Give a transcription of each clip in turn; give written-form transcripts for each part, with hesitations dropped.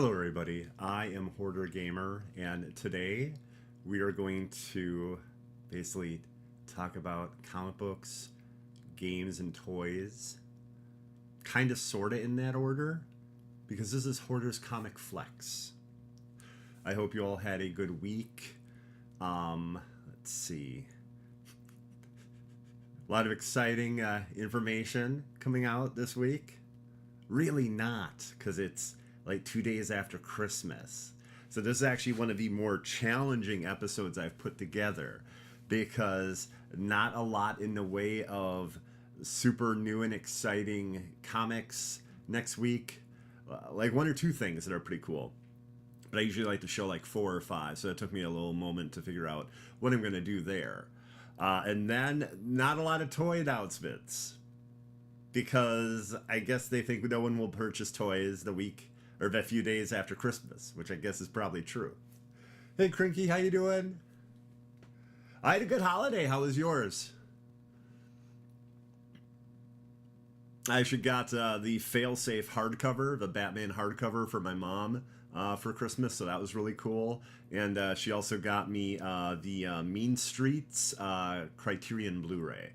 Hello everybody, I am Hoarder Gamer, and today we are going to basically talk about comic books, games, and toys, kind of sorta in that order, because this is Hoarder's Comic Flex. I hope you all had a good week. Let's see. A lot of exciting information coming out this week. Really not, because it's like 2 days after Christmas. So this is actually one of the more challenging episodes I've put together because not a lot in the way of super new and exciting comics next week. Like one or two things that are pretty cool. But I usually like to show like 4 or 5, so it took me a little moment to figure out what I'm going to do there. And then not a lot of toy announcements because I guess they think no one will purchase toys the week or a few days after Christmas, which I guess is probably true. Hey, Crinky, how you doing? I had a good holiday. How was yours? I actually got the fail-safe hardcover, the Batman hardcover for my mom for Christmas, so that was really cool. And she also got me the Mean Streets Criterion Blu-ray.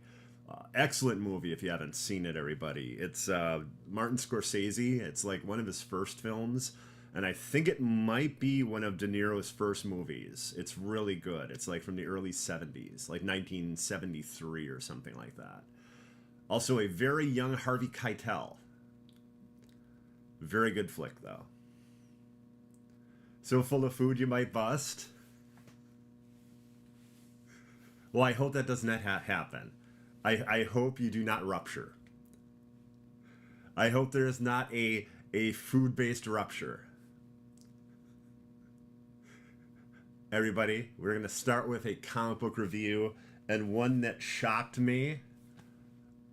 Excellent movie if you haven't seen it, everybody. It's Martin Scorsese. It's like one of his first films, and I think it might be one of De Niro's first movies. It's really good. It's like from the early 70s, like 1973 or something like that. Also a very young Harvey Keitel. Very good flick, though. So full of food you might bust? Well, I hope that does not happen. I hope you do not rupture. I hope there is not a food-based rupture. Everybody, we're going to start with a comic book review, and one that shocked me,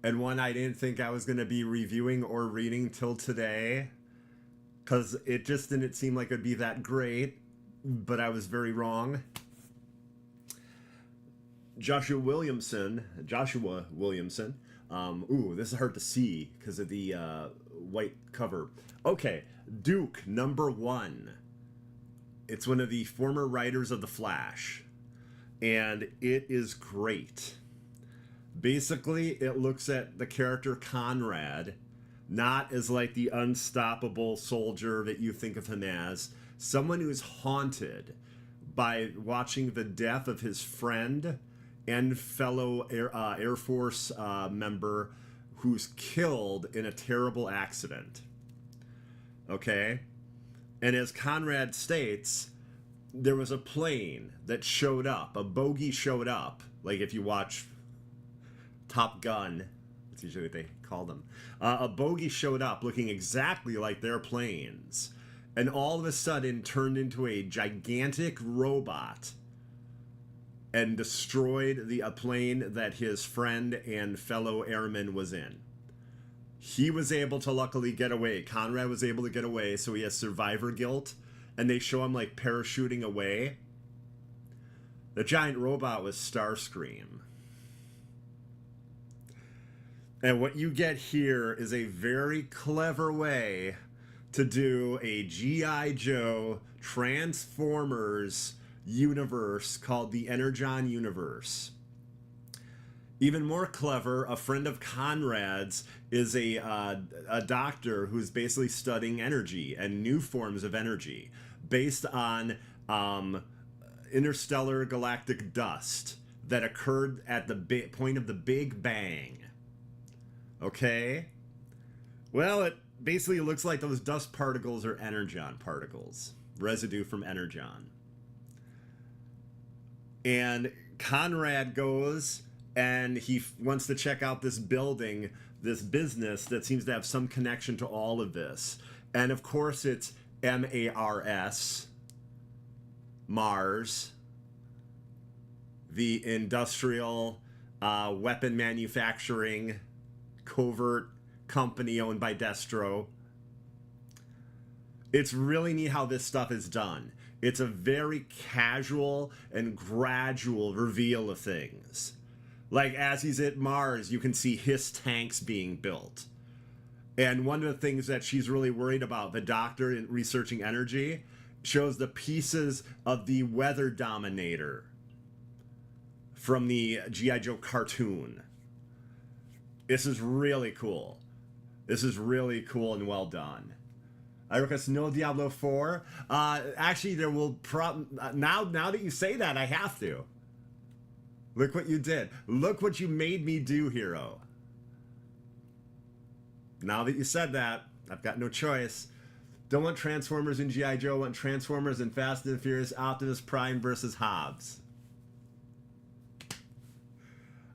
and one I didn't think I was going to be reviewing or reading till today, because it just didn't seem like it would be that great, but I was very wrong. Joshua Williamson. Ooh, this is hard to see because of the white cover. Okay, Duke, #1. It's one of the former writers of The Flash, and it is great. Basically, it looks at the character Conrad, not as like the unstoppable soldier that you think of him as, someone who's haunted by watching the death of his friend and fellow Air Force member who's killed in a terrible accident. Okay? And as Conrad states, there was a plane that showed up, a bogey showed up, like if you watch Top Gun, that's usually what they call them. A bogey showed up looking exactly like their planes, and all of a sudden turned into a gigantic robot and destroyed a plane that his friend and fellow airman was in. He was able to luckily get away. Conrad was able to get away, so he has survivor guilt, and they show him like parachuting away. The giant robot was Starscream. And what you get here is a very clever way to do a G.I. Joe Transformers universe called the Energon universe. Even more clever, a friend of Conrad's is a doctor who's basically studying energy and new forms of energy based on interstellar galactic dust that occurred at the point of the Big Bang. Okay? Well, it basically looks like those dust particles are Energon particles, residue from Energon. And Conrad goes and he wants to check out this building, this business that seems to have some connection to all of this. And of course it's MARS, Mars, the industrial weapon manufacturing covert company owned by Destro. It's really neat how this stuff is done. It's a very casual and gradual reveal of things. Like, as he's at Mars, you can see his tanks being built. And one of the things that she's really worried about, the doctor in researching energy, shows the pieces of the Weather Dominator from the G.I. Joe cartoon. This is really cool. This is really cool and well done. I request no Diablo 4. Actually, there will now that you say that, I have to. Look what you did. Look what you made me do, Hero. Now that you said that, I've got no choice. Don't want Transformers in G.I. Joe. Want Transformers in Fast and Furious Optimus Prime versus Hobbs.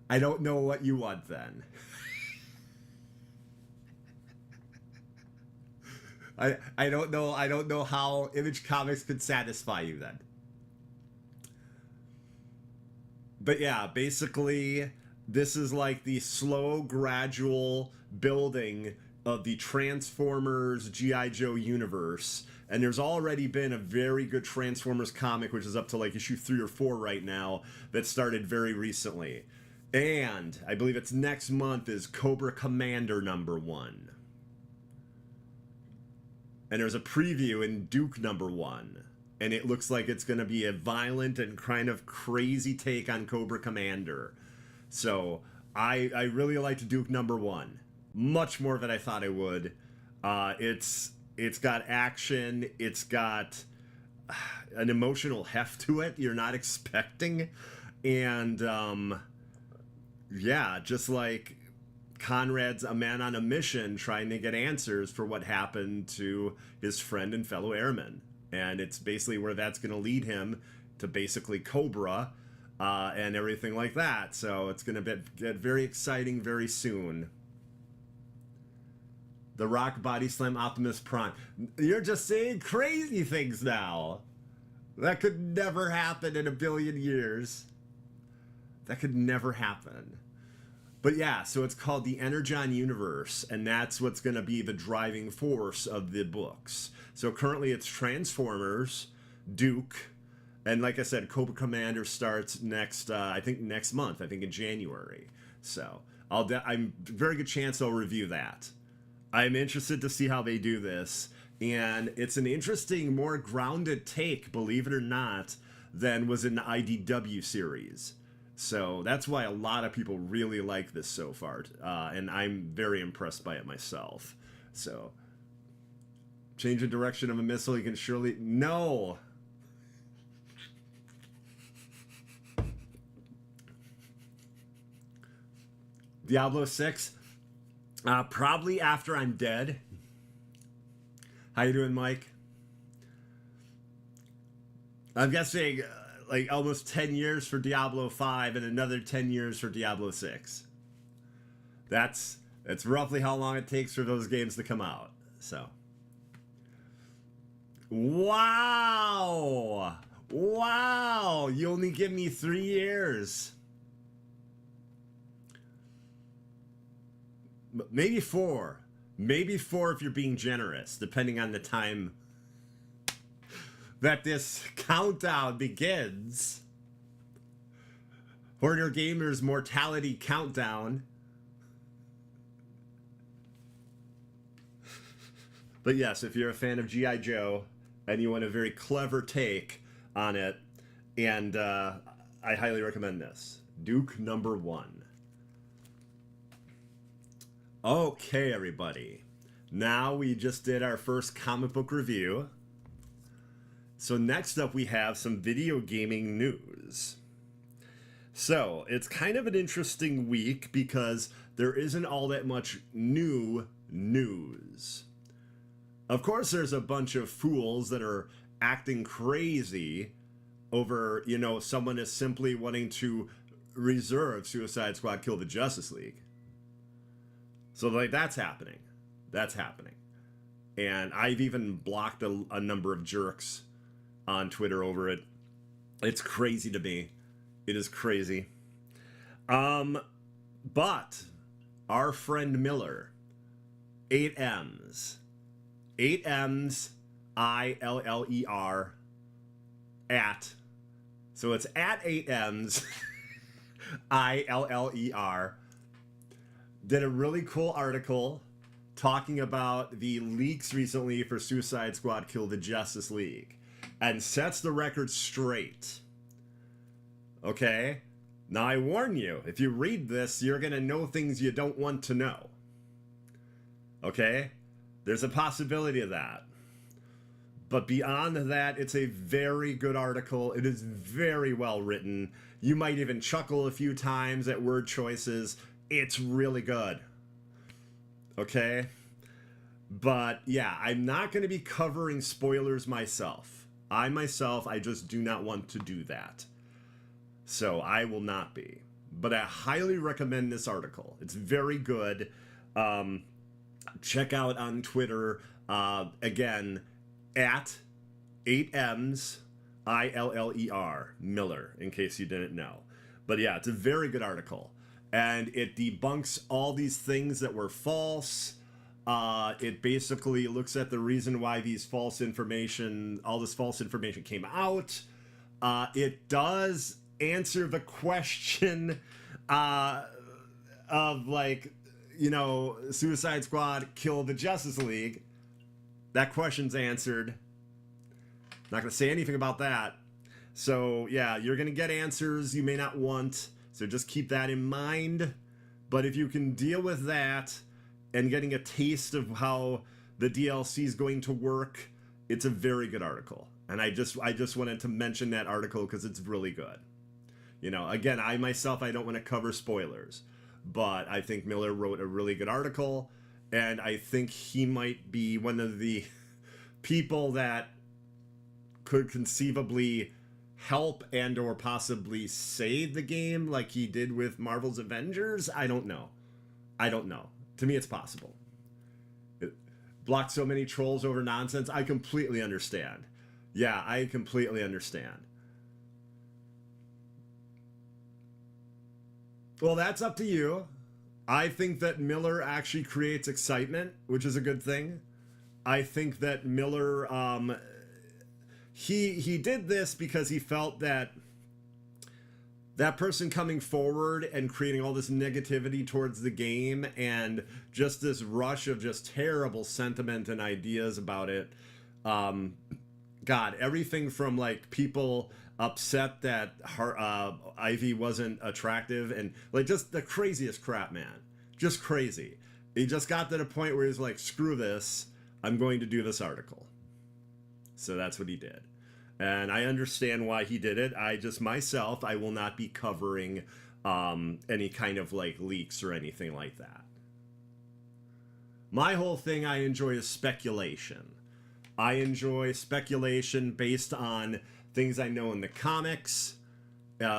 I don't know what you want then. I don't know how Image Comics could satisfy you then. But yeah, basically this is like the slow, gradual building of the Transformers G.I. Joe universe. And there's already been a very good Transformers comic, which is up to like issue 3 or 4 right now, that started very recently. And I believe it's next month is Cobra Commander #1. And there's a preview in Duke #1. And it looks like it's going to be a violent and kind of crazy take on Cobra Commander. So I really liked Duke #1. Much more than I thought I would. It's got action. It's got an emotional heft to it you're not expecting. And yeah, just like Conrad's a man on a mission trying to get answers for what happened to his friend and fellow airman. And it's basically where that's going to lead him to basically Cobra and everything like that. So it's going to get very exciting very soon. The Rock body slam Optimus Prime. You're just saying crazy things now. That could never happen in a billion years. That could never happen. But yeah, so it's called the Energon Universe, and that's what's going to be the driving force of the books. So currently it's Transformers, Duke, and like I said, Cobra Commander starts next, I think next month, I think in January. So I'm very good chance I'll review that. I'm interested to see how they do this, and it's an interesting, more grounded take, believe it or not, than was in the IDW series. So that's why a lot of people really like this so far, and I'm very impressed by it myself. So, change the direction of a missile, you can surely... No! Diablo 6? Probably after I'm dead. How you doing, Mike? I'm guessing... like almost 10 years for Diablo 5 and another 10 years for Diablo 6. That's roughly how long it takes for those games to come out. So. Wow! Wow! You only give me 3 years. Maybe 4. Maybe 4 if you're being generous, depending on the time that this countdown begins. Hoarder Gamer's Mortality Countdown. But yes, if you're a fan of G.I. Joe and you want a very clever take on it, and I highly recommend this. Duke #1. Okay, everybody. Now we just did our first comic book review. So next up we have some video gaming news. So it's kind of an interesting week because there isn't all that much new news. Of course there's a bunch of fools that are acting crazy over, you know, someone is simply wanting to reserve Suicide Squad Kill the Justice League. So like that's happening. That's happening. And I've even blocked a number of jerks on Twitter over it. It's crazy to me. It is crazy. But our friend Miller, 8Ms, ILLER, at, so it's at 8Ms, ILLER, did a really cool article talking about the leaks recently for Suicide Squad Kill the Justice League and sets the record straight. Okay? Now I warn you, if you read this, you're going to know things you don't want to know. Okay? There's a possibility of that. But beyond that, it's a very good article. It is very well written. You might even chuckle a few times at word choices. It's really good. Okay? But yeah, I'm not going to be covering spoilers myself. I just do not want to do that. So I will not be. But I highly recommend this article. It's very good. Check out on Twitter, again, at 8Ms ILLER, Miller, in case you didn't know. But yeah, it's a very good article. And it debunks all these things that were false. It basically looks at the reason why all this false information came out. It does answer the question of, like, you know, Suicide Squad Kill the Justice League. That question's answered. Not going to say anything about that. So, yeah, you're going to get answers you may not want. So just keep that in mind. But if you can deal with that and getting a taste of how the DLC is going to work, it's a very good article. And I just wanted to mention that article because it's really good. You know, again, I don't want to cover spoilers. But I think Miller wrote a really good article. And I think he might be one of the people that could conceivably help and or possibly save the game like he did with Marvel's Avengers. I don't know. To me, it's possible. It blocked so many trolls over nonsense. I completely understand. Yeah, I completely understand. Well, that's up to you. I think that Miller actually creates excitement, which is a good thing. I think that Miller, he did this because he felt that that person coming forward and creating all this negativity towards the game and just this rush of just terrible sentiment and ideas about it. God, everything from like people upset that Ivy wasn't attractive and like just the craziest crap, man. Just crazy. He just got to the point where he's like, screw this. I'm going to do this article. So that's what he did. And I understand why he did it. I will not be covering any kind of like leaks or anything like that. My whole thing I enjoy is speculation. I enjoy speculation based on things I know in the comics,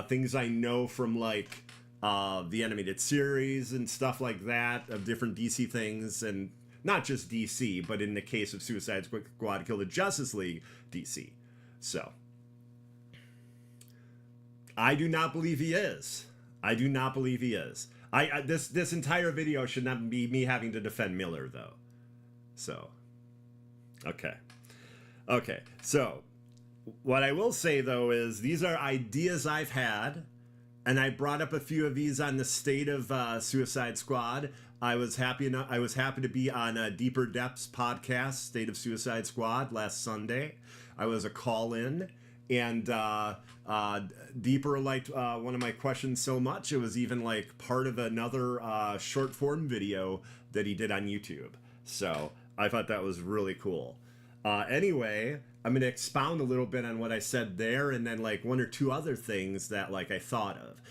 things I know from like the animated series and stuff like that of different DC things, and not just DC, but in the case of Suicide Squad Kill the Justice League, DC. So, I do not believe he is. This entire video should not be me having to defend Miller, though. So, okay. So, what I will say, though, is these are ideas I've had, and I brought up a few of these on the State of Suicide Squad. I was happy to be on Deeper Depths podcast, State of Suicide Squad, last Sunday. I was a call-in, and Deeper liked one of my questions so much, it was even like part of another short-form video that he did on YouTube. So I thought that was really cool. Anyway, I'm going to expound a little bit on what I said there, and then like one or two other things that like I thought of.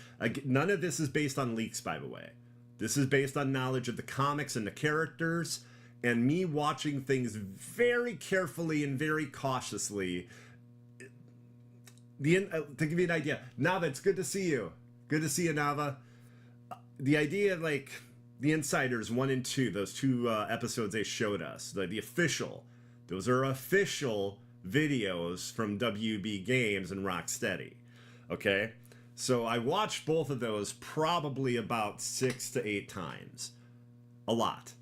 None of this is based on leaks, by the way. This is based on knowledge of the comics and the characters, and me watching things very carefully and very cautiously. To give you an idea, Nava, it's good to see you. Good to see you, Nava. The idea, like, the Insiders 1 and 2, those two episodes they showed us, the official, those are official videos from WB Games and Rocksteady. Okay? So I watched both of those probably about 6 to 8 times. A lot.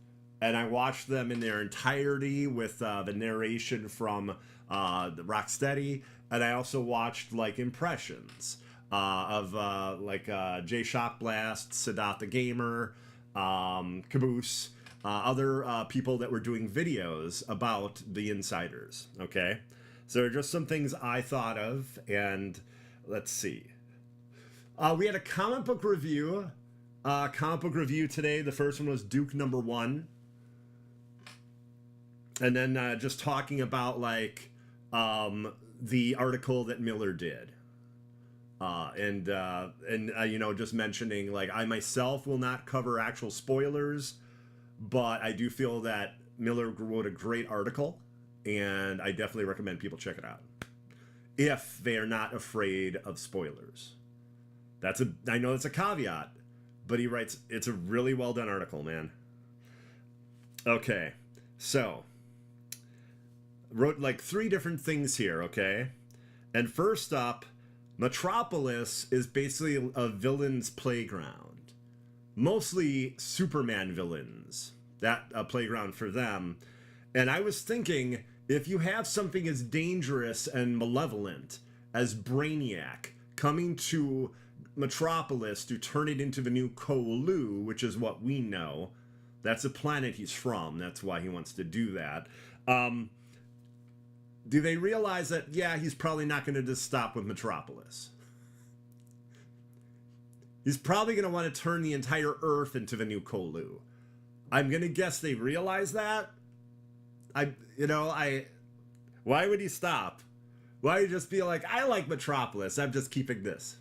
And I watched them in their entirety with the narration from the Rocksteady, and I also watched like impressions of Jay Shockblast, Sadat the Gamer, Caboose, other people that were doing videos about the insiders. Okay, so there are just some things I thought of, and let's see. We had a comic book review. Today. The first one was Duke #1, and then just talking about like the article that Miller did. And you know, just mentioning like I myself will not cover actual spoilers, but I do feel that Miller wrote a great article, and I definitely recommend people check it out if they are not afraid of spoilers. I know that's a caveat, but he writes, it's a really well done article, man. Okay, so wrote like 3 different things here, okay? And first up, Metropolis is basically a villain's playground. Mostly Superman villains. That a playground for them. And I was thinking, if you have something as dangerous and malevolent as Brainiac coming to Metropolis to turn it into the new Kolu, which is what we know. That's a planet he's from. That's why he wants to do that. Do they realize that, yeah, he's probably not going to just stop with Metropolis? He's probably going to want to turn the entire Earth into the new Kolu. I'm going to guess they realize that. Why would he stop? Why would he just be like, I like Metropolis, I'm just keeping this?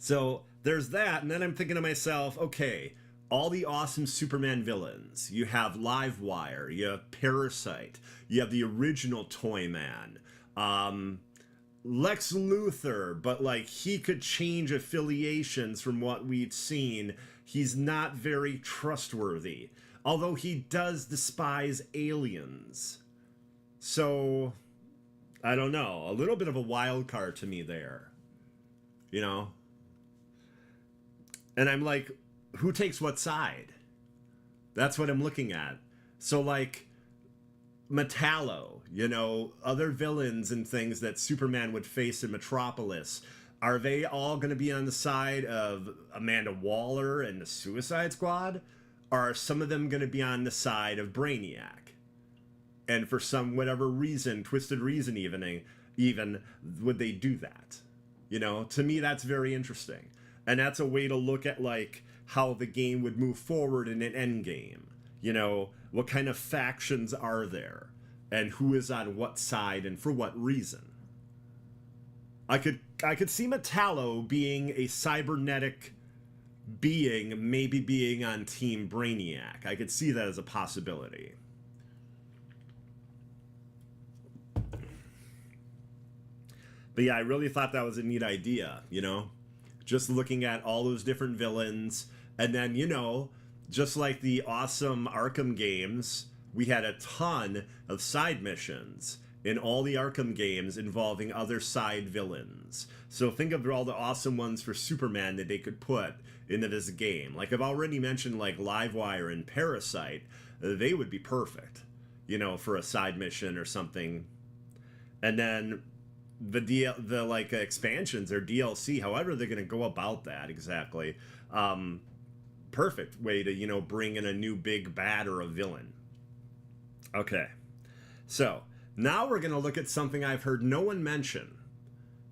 So there's that, and then I'm thinking to myself, okay, all the awesome Superman villains. You have Livewire, you have Parasite, you have the original Toyman, Lex Luthor, but like he could change affiliations from what we've seen. He's not very trustworthy, although he does despise aliens. So, I don't know, a little bit of a wild card to me there, you know? And I'm like, who takes what side? That's what I'm looking at. So like Metallo, you know, other villains and things that Superman would face in Metropolis, are they all going to be on the side of Amanda Waller and the Suicide Squad? Or are some of them going to be on the side of Brainiac? And for some whatever reason, twisted reason even would they do that? You know, to me that's very interesting. And that's a way to look at like how the game would move forward in an end game. You know, what kind of factions are there and who is on what side and for what reason. I could see Metallo being a cybernetic being, maybe being on Team Brainiac. I could see that as a possibility. But yeah, I really thought that was a neat idea, you know? Just looking at all those different villains, and then, you know, just like the awesome Arkham games, we had a ton of side missions in all the Arkham games involving other side villains. So think of all the awesome ones for Superman that they could put into this game. Like I've already mentioned, like Livewire and Parasite, they would be perfect, you know, for a side mission or something. And then the like expansions or DLC, however they're going to go about that exactly. Perfect way to, you know, bring in a new big bad or a villain. Okay, so now we're going to look at something I've heard no one mention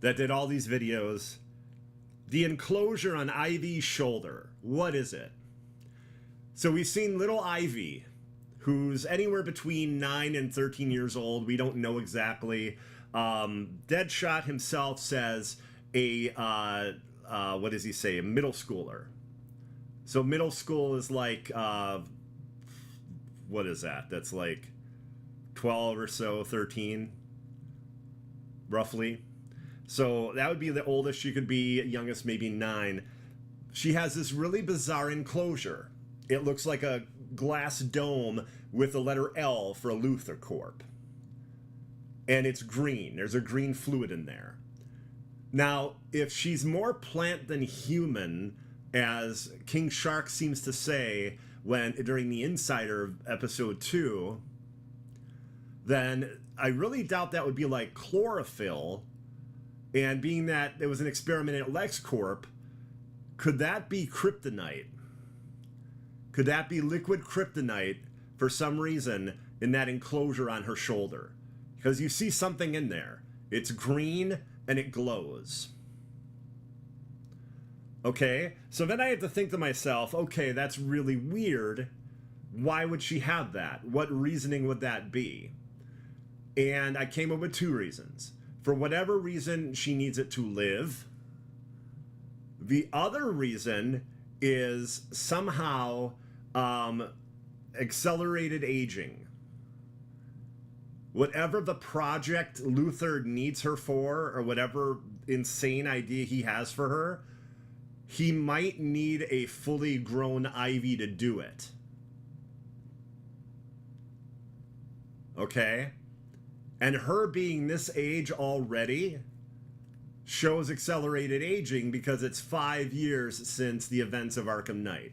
that did all these videos. The enclosure on Ivy's shoulder. What is it? So we've seen little Ivy, who's anywhere between 9 and 13 years old. We don't know exactly. Deadshot himself says what does he say? A middle schooler. So middle school is like, what is that? That's like 12 or so, 13, roughly. So that would be the oldest she could be, youngest maybe 9. She has this really bizarre enclosure. It looks like a glass dome with the letter L for Luthor Corp. And it's green. There's a green fluid in there. Now, if she's more plant than human, as King Shark seems to say during the Insider episode 2, then I really doubt that would be like chlorophyll. And being that it was an experiment at LexCorp, could that be kryptonite? Could that be liquid kryptonite for some reason in that enclosure on her shoulder? Because you see something in there. It's green and it glows. Okay, so then I have to think to myself, okay, that's really weird. Why would she have that? What reasoning would that be? And I came up with 2 reasons. For whatever reason, she needs it to live. The other reason is somehow accelerated aging. Whatever the project Luther needs her for, or whatever insane idea he has for her, he might need a fully grown Ivy to do it. Okay? And her being this age already shows accelerated aging because it's 5 years since the events of Arkham Knight.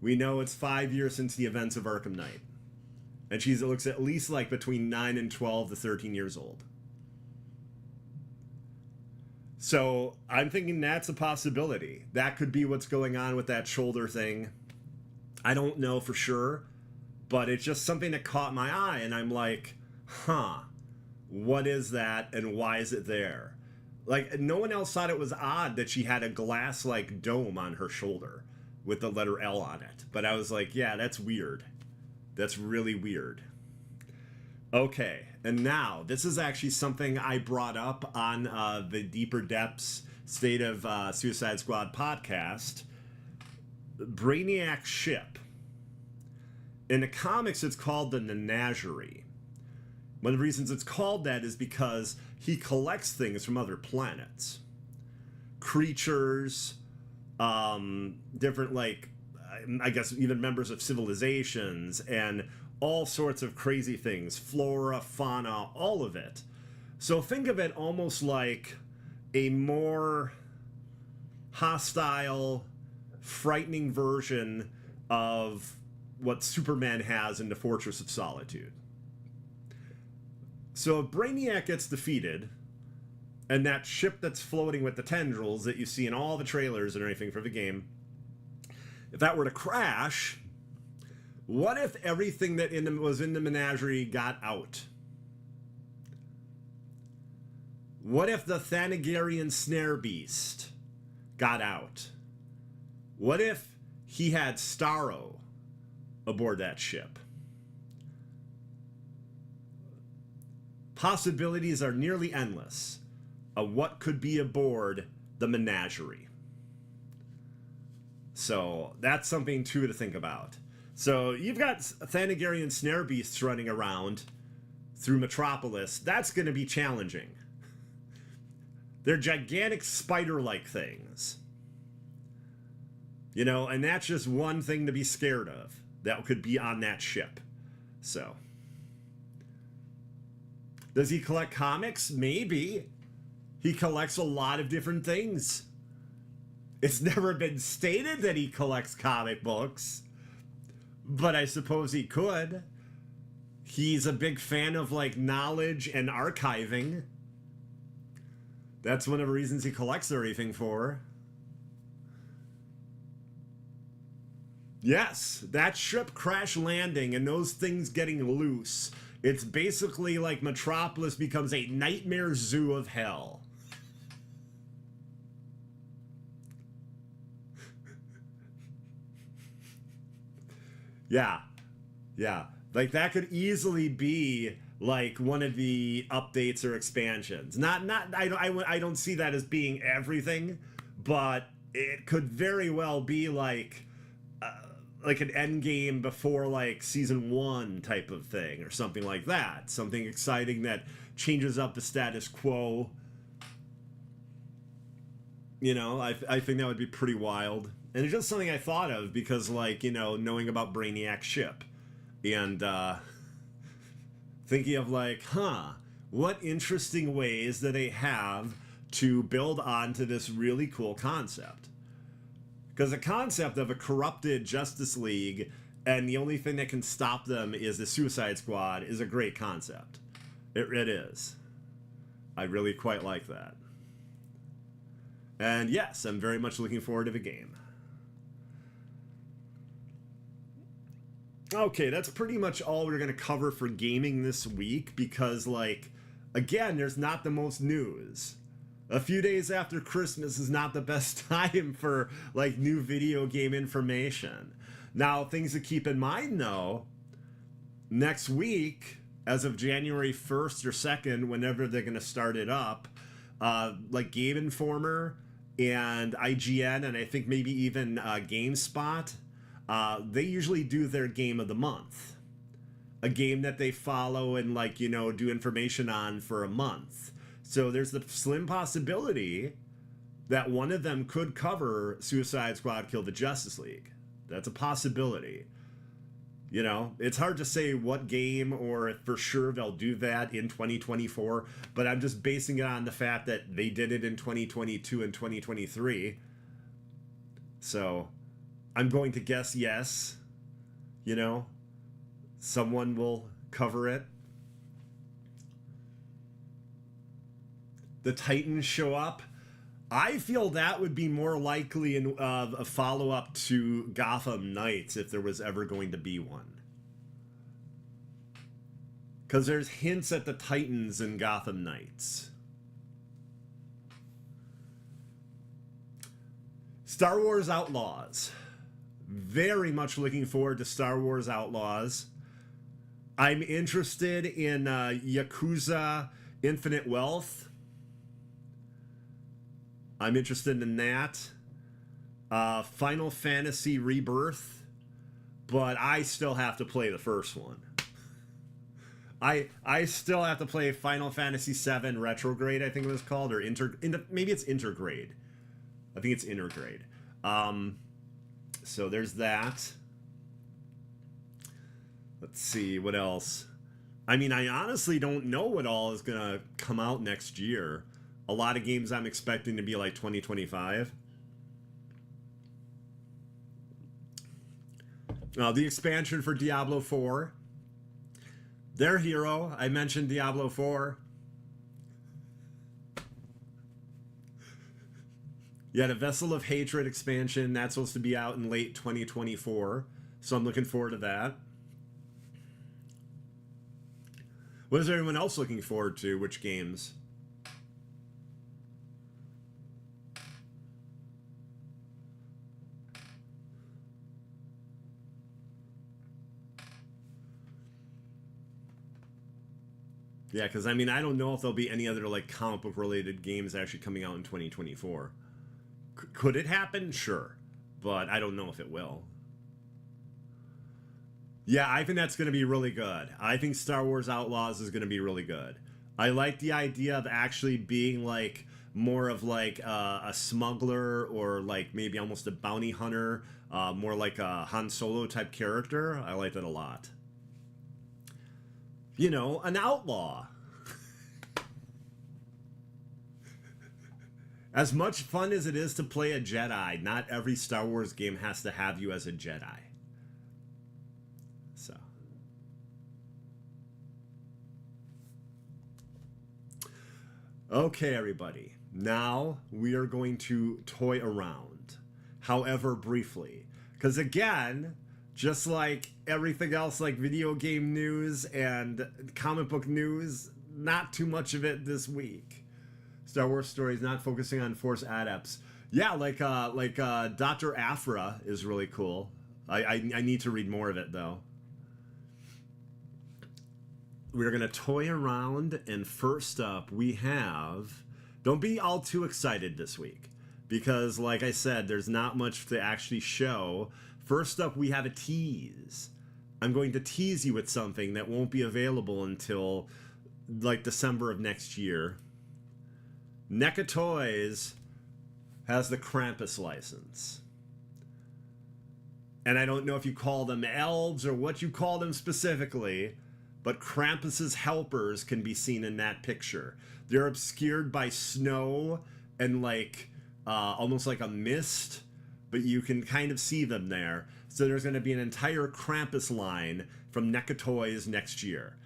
We know it's 5 years since the events of Arkham Knight. And she looks at least like between 9 and 12 to 13 years old. So I'm thinking that's a possibility. That could be what's going on with that shoulder thing. I don't know for sure, but it's just something that caught my eye, and I'm like, huh, what is that and why is it there? Like, no one else thought it was odd that she had a glass-like dome on her shoulder with the letter L on it. But I was like, yeah, that's weird. That's really weird. Okay, and now, this is actually something I brought up on the Deeper Depths State of Suicide Squad podcast. Brainiac's ship. In the comics, it's called the Menagerie. One of the reasons it's called that is because he collects things from other planets. Creatures, different, like, I guess even members of civilizations, and all sorts of crazy things. Flora, fauna, all of it. So think of it almost like a more hostile, frightening version of what Superman has in the Fortress of Solitude. So if Brainiac gets defeated, and that ship that's floating with the tendrils that you see in all the trailers and everything for the game, if that were to crash, what if everything that was in the menagerie got out? What if the Thanagarian snare beast got out? What if he had Starro aboard that ship? Possibilities are nearly endless of what could be aboard the menagerie. So that's something too to think about. So you've got Thanagarian snare beasts running around through Metropolis. That's going to be challenging. They're gigantic spider-like things. You know, and that's just one thing to be scared of that could be on that ship. So, does he collect comics? Maybe. He collects a lot of different things. It's never been stated that he collects comic books, but I suppose he could. He's a big fan of, like, knowledge and archiving. That's one of the reasons he collects everything for. Yes, that ship crash landing and those things getting loose. It's basically like Metropolis becomes a nightmare zoo of hell. Yeah. Like, that could easily be like one of the updates or expansions. I don't see that as being everything, but it could very well be like an end game before, like, season 1 type of thing or something like that. Something exciting that changes up the status quo. You know, I think that would be pretty wild. And it's just something I thought of because, like, you know, knowing about Brainiac's ship and thinking of, like, what interesting ways that they have to build onto this really cool concept. Because the concept of a corrupted Justice League and the only thing that can stop them is the Suicide Squad is a great concept. It is. I really quite like that. And yes, I'm very much looking forward to the game. Okay, that's pretty much all we're going to cover for gaming this week because, like, again, there's not the most news. A few days after Christmas is not the best time for, like, new video game information. Now, things to keep in mind, though, next week, as of January 1st or 2nd, whenever they're going to start it up, like Game Informer and IGN, and I think maybe even GameSpot, they usually do their game of the month. A game that they follow and, like, you know, do information on for a month. So there's the slim possibility that one of them could cover Suicide Squad Kill the Justice League. That's a possibility. You know, it's hard to say what game or if for sure they'll do that in 2024, but I'm just basing it on the fact that they did it in 2022 and 2023. So I'm going to guess yes. You know, someone will cover it. The Titans show up. I feel that would be more likely in a follow-up to Gotham Knights if there was ever going to be one. Because there's hints at the Titans in Gotham Knights. Star Wars Outlaws. Very much looking forward to Star Wars Outlaws. I'm interested in Yakuza Infinite Wealth. I'm interested in that. Final Fantasy Rebirth. But I still have to play the first one. I still have to play Final Fantasy VII Retrograde, I think it was called, or maybe it's Intergrade. I think it's Intergrade. So there's that. Let's see, what else? I mean, I honestly don't know what all is going to come out next year. A lot of games I'm expecting to be like 2025. The expansion for Diablo 4. Their hero, I mentioned Diablo 4. Yeah, the Vessel of Hatred expansion, that's supposed to be out in late 2024. So I'm looking forward to that. What is everyone else looking forward to? Which games? Yeah, because I mean, I don't know if there'll be any other like comic book related games actually coming out in 2024. Could it happen? Sure. But I don't know if it will. Yeah, I think that's going to be really good. I think Star Wars Outlaws is going to be really good. I like the idea of actually being like more of like a smuggler or like maybe almost a bounty hunter, more like a Han Solo type character. I like that a lot. You know, an outlaw. As much fun as it is to play a Jedi, not every Star Wars game has to have you as a Jedi. So. Okay, everybody. Now we are going to toy around. However, briefly. Because again, just like everything else, like video game news and comic book news, not too much of it this week. Star Wars stories not focusing on Force adepts. Yeah, like Dr. Aphra is really cool. I need to read more of it though. We're gonna toy around, and first up we have. Don't be all too excited this week, because like I said, there's not much to actually show. First up, we have a tease. I'm going to tease you with something that won't be available until like December of next year. NECA Toys has the Krampus license. And I don't know if you call them elves or what you call them specifically, but Krampus's helpers can be seen in that picture. They're obscured by snow and like almost like a mist, but you can kind of see them there. So there's going to be an entire Krampus line from NECA Toys next year.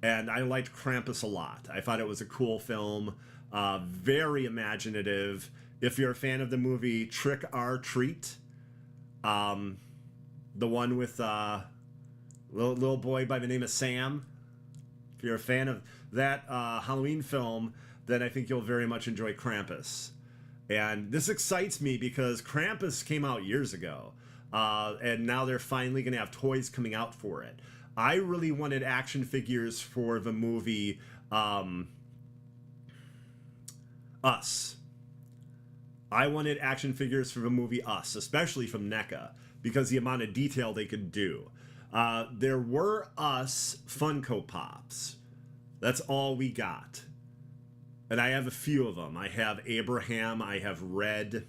And I liked Krampus a lot. I thought it was a cool film. Very imaginative. If you're a fan of the movie Trick or Treat, the one with little boy by the name of Sam. If you're a fan of that Halloween film, then I think you'll very much enjoy Krampus. And this excites me because Krampus came out years ago, and now they're finally going to have toys coming out for it. I really wanted action figures for the movie Us. I wanted action figures for the movie Us, especially from NECA, because the amount of detail they could do. There were Us Funko Pops. That's all we got. And I have a few of them. I have Abraham, I have Red.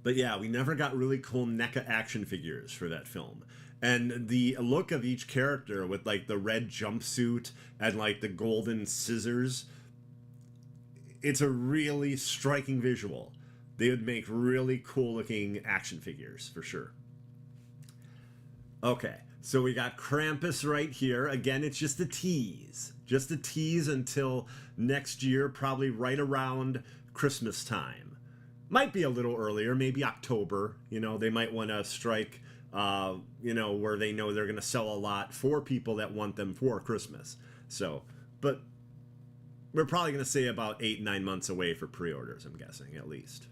But yeah, we never got really cool NECA action figures for that film. And the look of each character with like the red jumpsuit and like the golden scissors, it's a really striking visual. They would make really cool looking action figures for sure. Okay, so we got Krampus right here. Again, it's just a tease. Just a tease until next year, probably right around Christmas time. Might be a little earlier, maybe October. You know, they might want to strike, you know, where they know they're going to sell a lot for people that want them for Christmas. So, but we're probably going to say about 8-9 months away for pre-orders, I'm guessing, at least.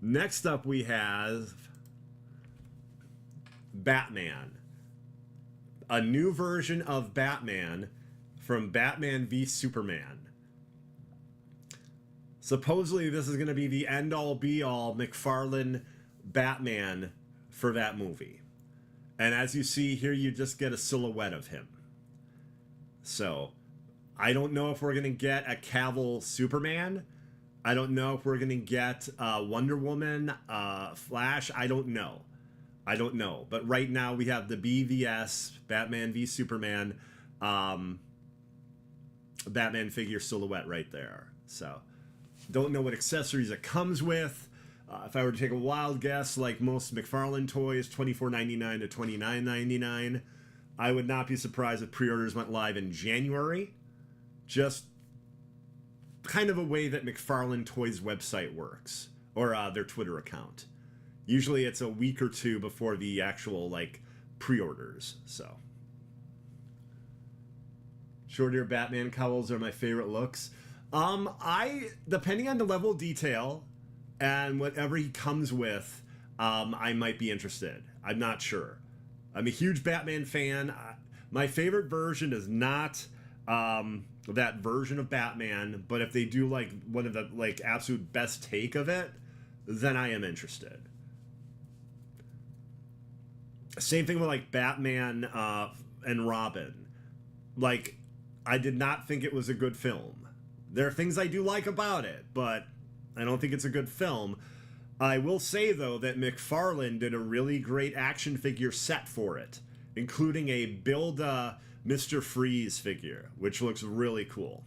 Next up we have Batman. A new version of Batman from Batman v Superman. Supposedly this is going to be the end-all be-all McFarlane Batman for that movie. And as you see here, you just get a silhouette of him. So, I don't know if we're going to get a Cavill Superman. I don't know if we're going to get Wonder Woman, Flash. I don't know. But right now we have the BVS, Batman v Superman, Batman figure silhouette right there. So, don't know what accessories it comes with. If I were to take a wild guess, like most McFarlane toys, $24.99 to $29.99. I would not be surprised if pre-orders went live in January. Just kind of a way that McFarlane Toys website works, or their Twitter account. Usually it's a week or two before the actual, like, pre-orders, so. Short-ear Batman cowls are my favorite looks. Depending on the level of detail and whatever he comes with, I might be interested. I'm not sure. I'm a huge Batman fan. My favorite version is not that version of Batman, but if they do like one of the like absolute best take of it, then I am interested. Same thing with like Batman and Robin. Like, I did not think it was a good film. There are things I do like about it, but I don't think it's a good film. I will say, though, that McFarlane did a really great action figure set for it, including a Build Mr. Freeze figure, which looks really cool.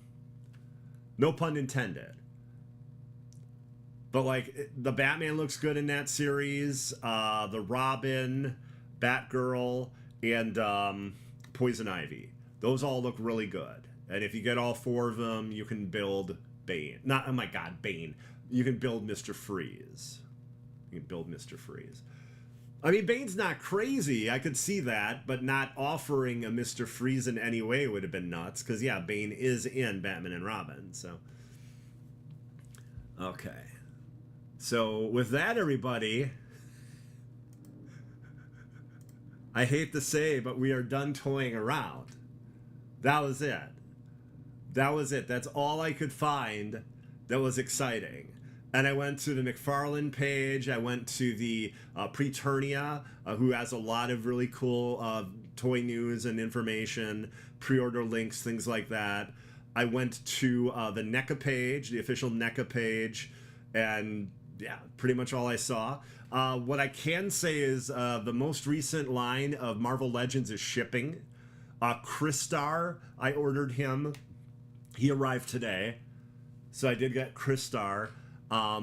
No pun intended. But, like, the Batman looks good in that series, the Robin, Batgirl, and Poison Ivy. Those all look really good. And if you get all four of them, you can build Bane. Not, oh my god, Bane. You can build Mr. Freeze. You can build Mr. Freeze. I mean, Bane's not crazy. I could see that, but not offering a Mr. Freeze in any way would have been nuts. Because, yeah, Bane is in Batman and Robin, so. Okay. So, with that, everybody, I hate to say, but we are done toying around. That was it. That was it. That's all I could find that was exciting. And I went to the McFarlane page. I went to the Preturnia, who has a lot of really cool toy news and information, pre-order links, things like that. I went to the NECA page, the official NECA page, and yeah, pretty much all I saw. What I can say is the most recent line of Marvel Legends is shipping. Crystar, I ordered him. He arrived today. So I did get Crystar. Oh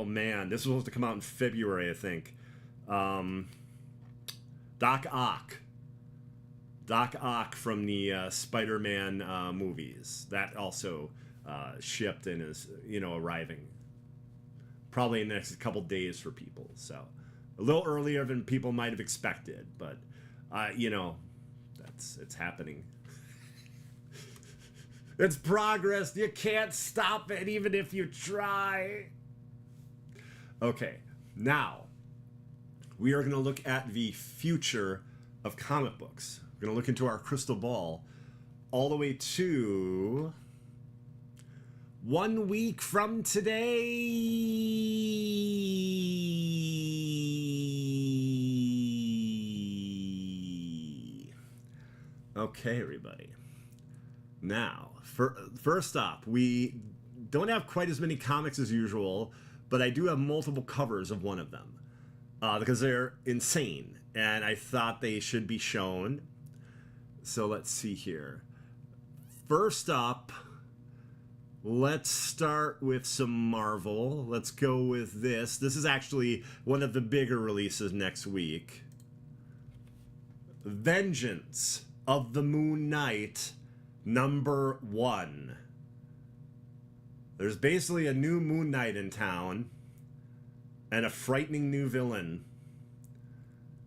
man, this was supposed to come out in February, I think. Doc Ock. Doc Ock from the Spider-Man movies. That also shipped and is, arriving. probably in the next couple days for people. So a little earlier than people might have expected, but you know, it's happening. It's progress. You can't stop it even if you try. Okay, now we are going to look at the future of comic books. We're going to look into our crystal ball all the way to 1 week from today. Okay, everybody. Now, first up, we don't have quite as many comics as usual, but I do have multiple covers of one of them because they're insane, and I thought they should be shown. So let's see here. First up, let's start with some Marvel. Let's go with this. This is actually one of the bigger releases next week. Vengeance of the Moon Knight, #1. There's basically a new Moon Knight in town and a frightening new villain.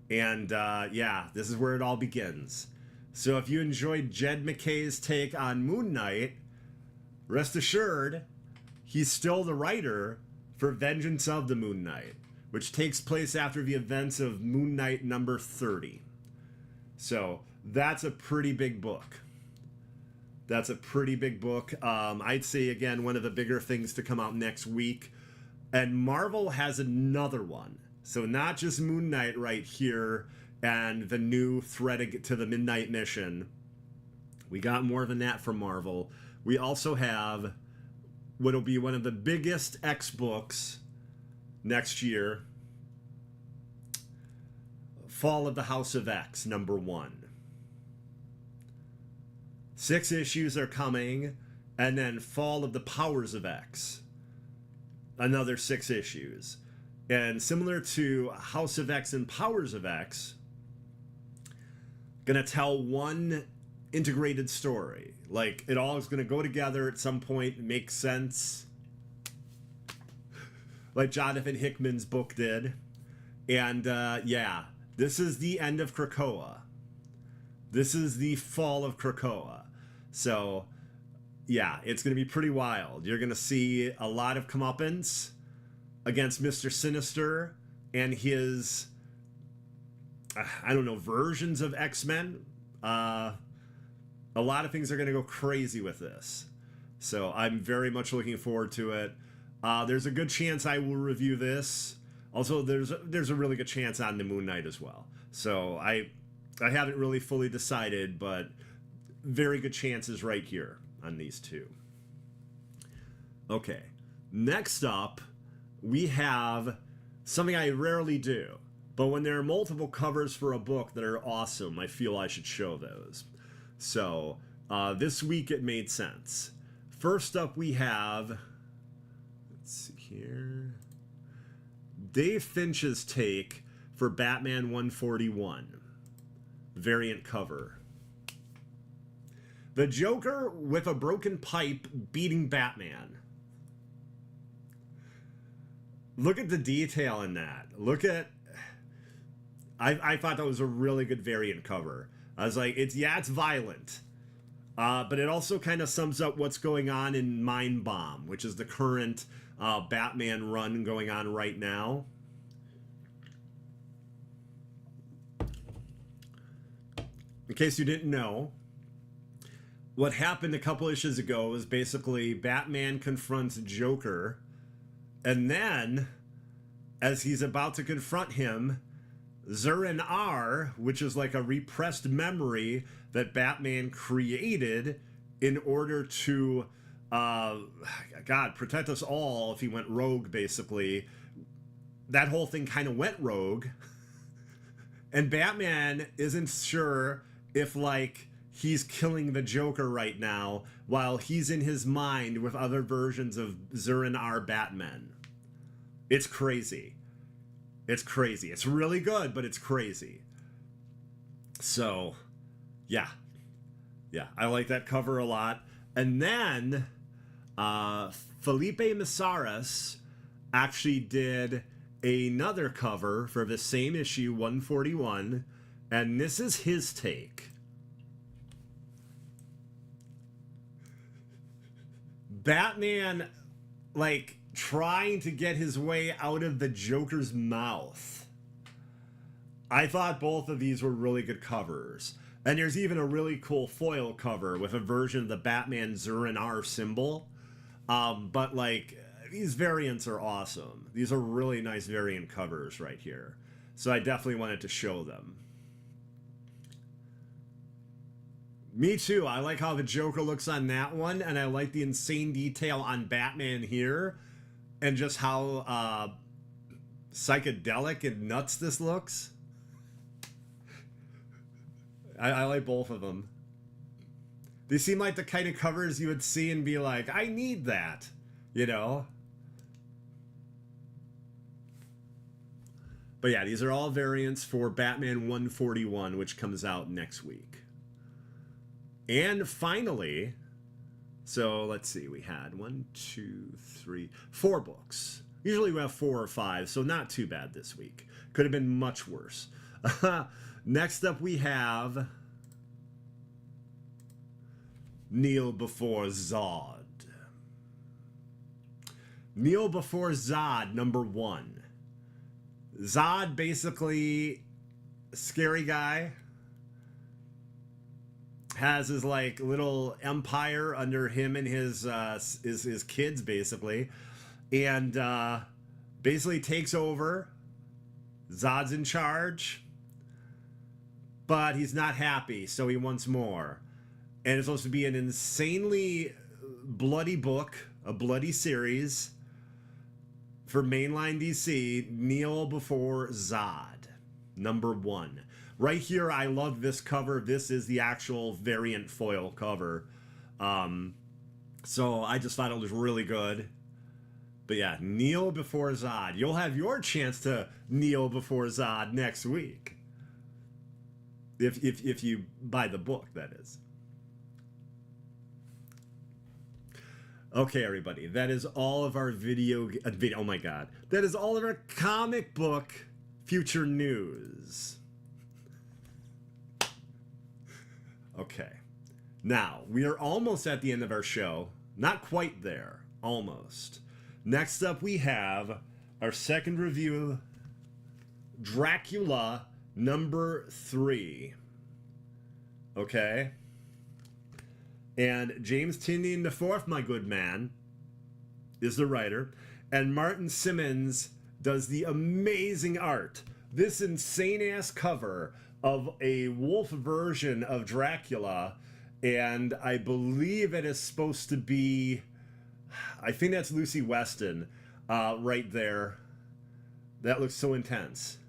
And yeah, this is where it all begins. So if you enjoyed Jed McKay's take on Moon Knight, rest assured, he's still the writer for Vengeance of the Moon Knight, which takes place after the events of Moon Knight #30. So that's a pretty big book. That's a pretty big book. I'd say, again, one of the bigger things to come out next week. And Marvel has another one. So not just Moon Knight right here and the new threat to the Midnight Mission. We got more than that from Marvel. We also have what'll be one of the biggest X books next year. Fall of the House of X, #1. 6 issues are coming, and then Fall of the Powers of X, another 6 issues. And similar to House of X and Powers of X, gonna tell one integrated story. Like, it all is gonna go together at some point, make sense, like Jonathan Hickman's book did. And yeah, this is the end of Krakoa. This is the fall of Krakoa. So yeah, it's going to be pretty wild. You're going to see a lot of comeuppance against Mr. Sinister and his, I don't know, versions of X-Men. A lot of things are going to go crazy with this. So I'm very much looking forward to it. There's a good chance I will review this. Also, there's a really good chance on the Moon Knight as well. So I haven't really fully decided, but very good chances right here on these two. Okay, next up, we have something I rarely do, but when there are multiple covers for a book that are awesome, I feel I should show those. So this week it made sense. First up, we have, let's see here, Dave Finch's take for Batman 141, variant cover. The Joker with a broken pipe beating Batman. Look at the detail in that. Look at... I thought that was a really good variant cover. I was like, it's violent. But it also kind of sums up what's going on in Mind Bomb, which is the current Batman run going on right now. In case you didn't know, what happened a couple issues ago was basically Batman confronts Joker, and then, as he's about to confront him, Zur-En-Arrh, which is like a repressed memory that Batman created in order to, protect us all if he went rogue, basically. That whole thing kind of went rogue, and Batman isn't sure if, like, he's killing the Joker right now while he's in his mind with other versions of Zur-En-Arrh Batman. It's crazy. It's crazy. It's really good, but it's crazy. So, yeah. Yeah, I like that cover a lot. And then, Felipe Massaras actually did another cover for the same issue 141, and this is his take. Batman, like, trying to get his way out of the Joker's mouth. I thought both of these were really good covers. And there's even a really cool foil cover with a version of the Batman Zur-En-Arrh symbol. But, like, these variants are awesome. These are really nice variant covers right here. So I definitely wanted to show them. Me too. I like how the Joker looks on that one, and I like the insane detail on Batman here, and just how psychedelic and nuts this looks. I like both of them. They seem like the kind of covers you would see and be like, I need that, you know? But yeah, these are all variants for Batman 141, which comes out next week. And finally, so let's see, we had 4 books. Usually we have 4 or 5, so not too bad this week. Could have been much worse. Next up we have Kneel Before Zod. Kneel Before Zod, number 1. Zod, basically, scary guy, has his like little empire under him and his kids, basically, and basically takes over. Zod's in charge, but he's not happy, so he wants more. And it's supposed to be an insanely bloody book, a bloody series for mainline DC. Kneel Before Zod, number 1. Right here, I love this cover. This is the actual variant foil cover. So I just thought it was really good. But yeah, Kneel Before Zod. You'll have your chance to kneel before Zod next week. If you buy the book, that is. Okay, everybody. That is all of our oh my god. That is all of our comic book future news. Okay, now we are almost at the end of our show. Not quite there, almost. Next up, we have our second review, Dracula number 3. Okay, and James Tynion IV, my good man, is the writer, and Martin Simmons does the amazing art. This insane ass cover of a wolf version of Dracula, and I believe it is supposed to be, I think that's Lucy Weston right there. That looks so intense.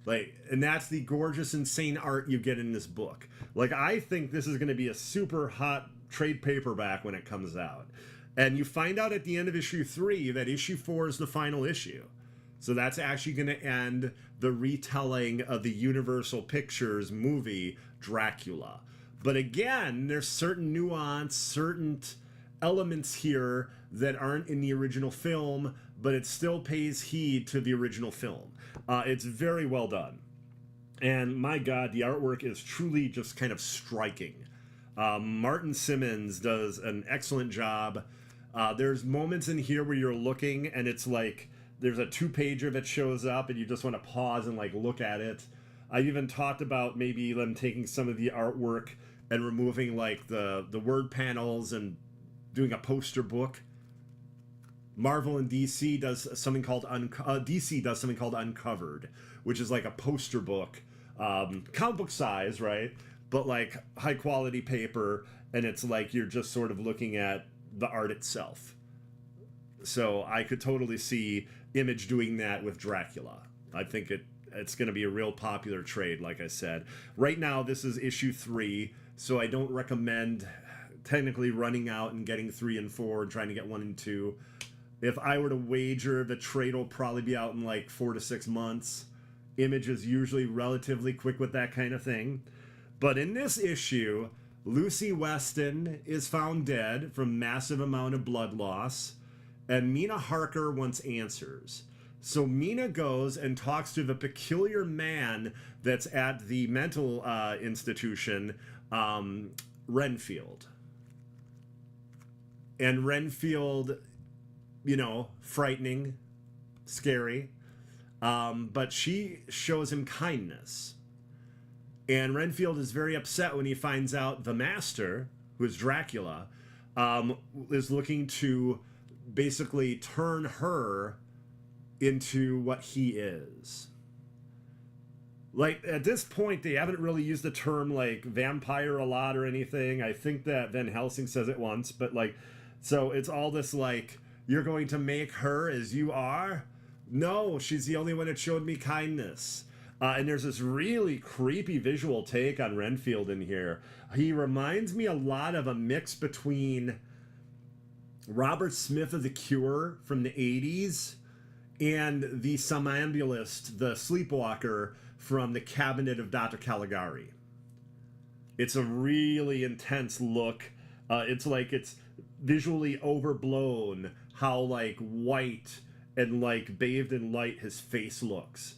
Like, and that's the gorgeous, insane art you get in this book. Like, I think this is going to be a super hot trade paperback when it comes out. And you find out at the end of issue 3 that issue 4 is the final issue. So that's actually going to end the retelling of the Universal Pictures movie Dracula. But again, there's certain nuance, certain elements here that aren't in the original film, but it still pays heed to the original film. It's very well done. And my God, the artwork is truly just kind of striking. Martin Simmons does an excellent job. There's moments in here where you're looking and it's like, there's a 2-pager that shows up and you just want to pause and like look at it. I've even talked about maybe them taking some of the artwork and removing like the word panels and doing a poster book. Marvel and DC does something called Uncovered, which is like a poster book, comic book size, right? But like high quality paper, and it's like you're just sort of looking at the art itself. So I could totally see Image doing that with Dracula. I think it's going to be a real popular trade, like I said. Right now, this is issue 3, so I don't recommend technically running out and getting 3 and 4 and trying to get 1 and 2. If I were to wager, the trade will probably be out in like 4 to 6 months. Image is usually relatively quick with that kind of thing. But in this issue, Lucy Weston is found dead from massive amount of blood loss. and Mina Harker wants answers. So Mina goes and talks to the peculiar man that's at the mental institution, Renfield. And Renfield, you know, frightening, scary. But she shows him kindness. And Renfield is very upset when he finds out the master, who is Dracula, is looking to basically turn her into what he is. Like, at this point, they haven't really used the term, like, vampire a lot or anything. I think that Van Helsing says it once, but, like, so it's all this, like, you're going to make her as you are? No, she's the only one that showed me kindness. And there's this really creepy visual take on Renfield in here. He reminds me a lot of a mix between Robert Smith of The Cure from the 80s and the somnambulist, the sleepwalker from The Cabinet of Dr. Caligari. It's a really intense look. It's like it's visually overblown how like white and like bathed in light his face looks,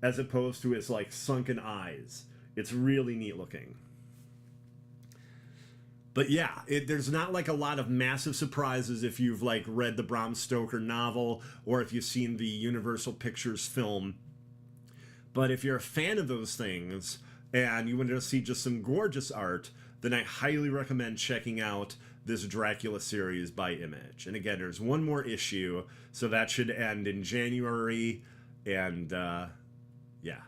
as opposed to his like sunken eyes. It's really neat looking. But yeah, there's not like a lot of massive surprises if you've like read the Bram Stoker novel or if you've seen the Universal Pictures film. But if you're a fan of those things and you want to see just some gorgeous art, then I highly recommend checking out this Dracula series by Image. And again, there's one more issue, so that should end in January. And yeah,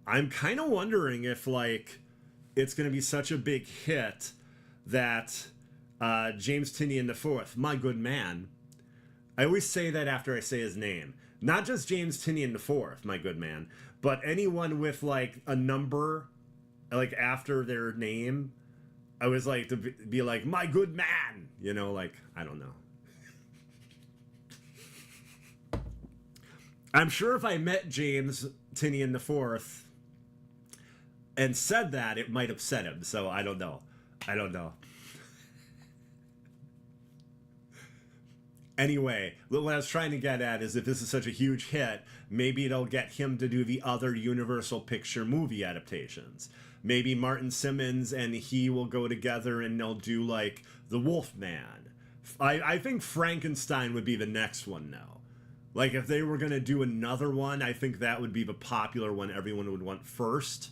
I'm kind of wondering if like it's going to be such a big hit that James Tynion IV, my good man, I always say that after I say his name, not just James Tynion IV, my good man, but anyone with like a number like after their name, I always like to be like, my good man, you know, like, I don't know. I'm sure if I met James Tynion IV and said that, it might upset him, so I don't know. I don't know. Anyway, what I was trying to get at is if this is such a huge hit, maybe it'll get him to do the other Universal Picture movie adaptations. Maybe Martin Simmons and he will go together and they'll do like The Wolfman. I think Frankenstein would be the next one now. Like if they were going to do another one, I think that would be the popular one everyone would want first.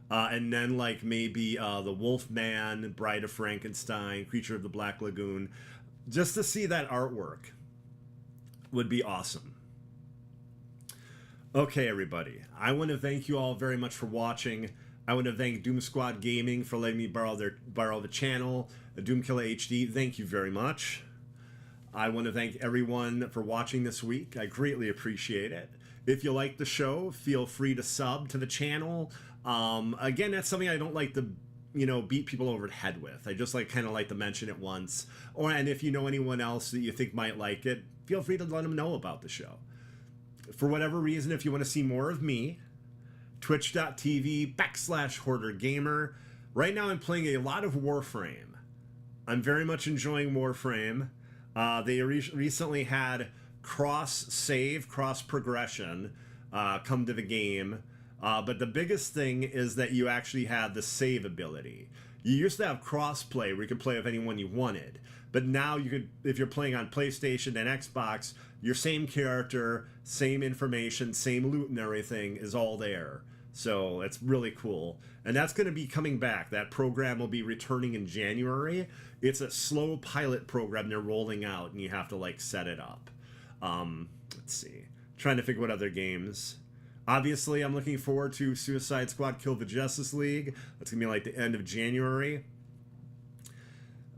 And then like maybe The Wolfman, Bride of Frankenstein, Creature of the Black Lagoon. Just to see that artwork would be awesome. Okay, everybody. I want to thank you all very much for watching. I want to thank Doom Squad Gaming for letting me borrow the channel. Doomkiller HD, thank you very much. I want to thank everyone for watching this week. I greatly appreciate it. If you like the show, feel free to sub to the channel. Again, that's something I don't like to, you know, beat people over the head with. I just like kind of like to mention it once. And if you know anyone else that you think might like it, feel free to let them know about the show. For whatever reason, if you want to see more of me, twitch.tv/HoarderGamer. Right now I'm playing a lot of Warframe. I'm very much enjoying Warframe. They recently had cross-save, cross-progression come to the game. But the biggest thing is that you actually have the save ability. You used to have cross-play where you could play with anyone you wanted. But now you could, if you're playing on PlayStation and Xbox, your same character, same information, same loot and everything is all there. So it's really cool. And that's going to be coming back. That program will be returning in January. It's a slow pilot program they're rolling out, and you have to like set it up. Let's see. Trying to figure what other games. Obviously, I'm looking forward to Suicide Squad Kill the Justice League. That's going to be like the end of January.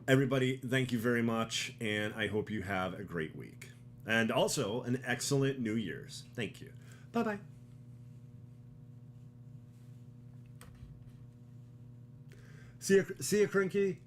Everybody, thank you very much, and I hope you have a great week. And also, an excellent New Year's. Thank you. Bye-bye. See ya, Crinky.